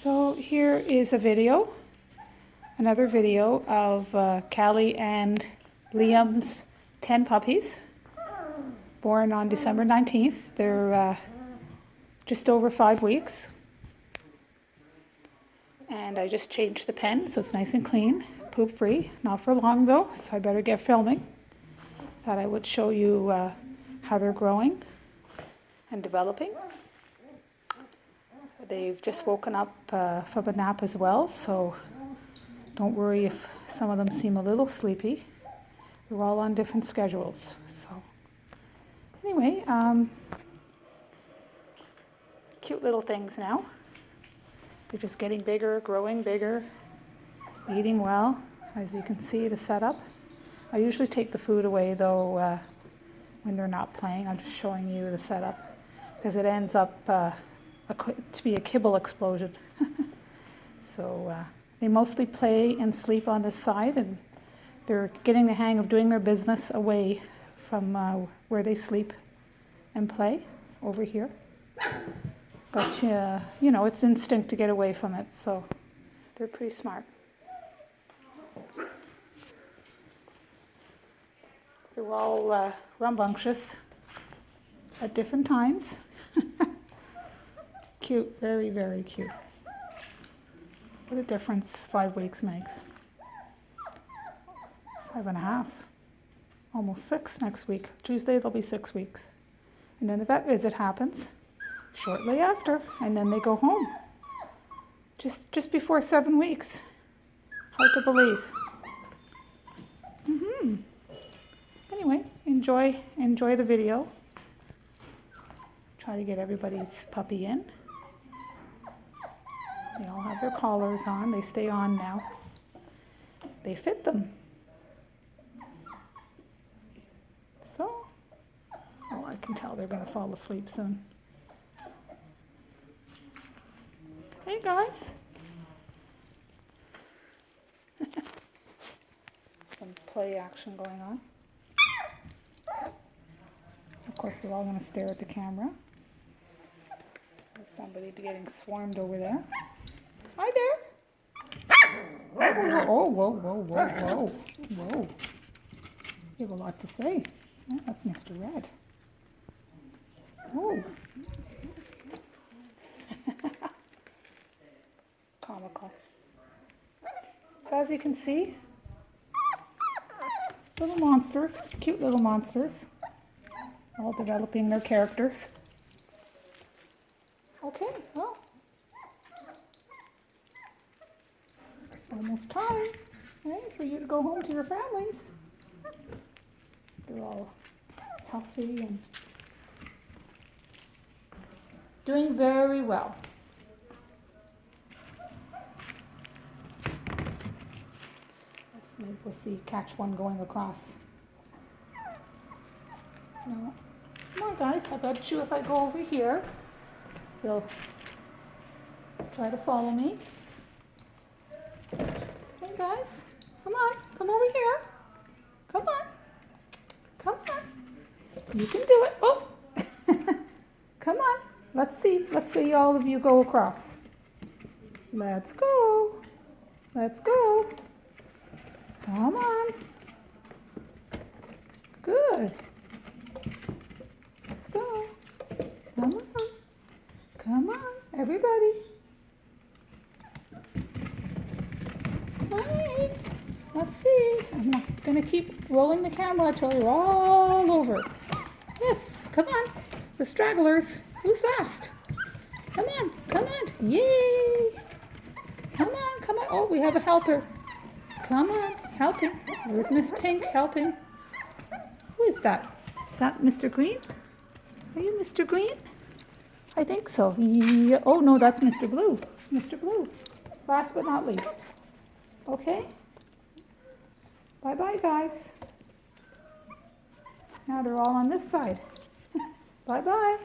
So here is a video, another video of Cali and Liam's 10 puppies, born on December 19th. They're just over 5 weeks. And I just changed the pen so it's nice and clean, poop free. Not for long though, so I better get filming. Thought I would show you how they're growing and developing. They've just woken up from a nap as well, so don't worry if some of them seem a little sleepy. They're all on different schedules. So anyway, cute little things now. They're just getting bigger, growing bigger, eating well. As you can see, the setup. I usually take the food away though when they're not playing. I'm just showing you the setup because it ends up to be a kibble explosion. So they mostly play and sleep on this side, and they're getting the hang of doing their business away from where they sleep and play over here. But you know, it's instinct to get away from it, so they're pretty smart. They're all rambunctious at different times. Cute, very, very cute. What a difference 5 weeks makes. 5.5, almost 6 next week. Tuesday they'll be 6 weeks. And then the vet visit happens shortly after, and then they go home. Just before 7 weeks. Hard to believe. Anyway, enjoy the video. Try to get everybody's puppy in. They all have their collars on. They stay on now. They fit them. So, oh, I can tell they're going to fall asleep soon. Hey guys. Some play action going on. Of course, they're all going to stare at the camera. There's somebody getting swarmed over there. Hi there. Oh, whoa, whoa, whoa, whoa, whoa. You have a lot to say. Oh, that's Mr. Red. Oh. Comical. So as you can see, little monsters, cute little monsters, all developing their characters. Okay, well, almost time, for you to go home to your families. They're all healthy and doing very well. Maybe we'll see, catch one going across. No. Come on guys, I bet you if I go over here, they'll try to follow me. Hey guys, come on, come over here. Come on, come on. You can do it. Oh, come on. Let's see all of you go across. Let's go. Let's go. Come on. Good. Let's go. Come on. Come on, everybody. Hi. Let's see. I'm not going to keep rolling the camera until you're all over. Yes, come on. The stragglers. Who's last? Come on. Come on. Yay. Come on. Come on. Oh, we have a helper. Come on. Helping. There's Miss Pink helping. Who is that? Is that Mr. Green? Are you Mr. Green? I think so. Yeah. Oh no, that's Mr. Blue. Mr. Blue. Last but not least. Okay. Bye-bye, guys. Now they're all on this side. Bye-bye.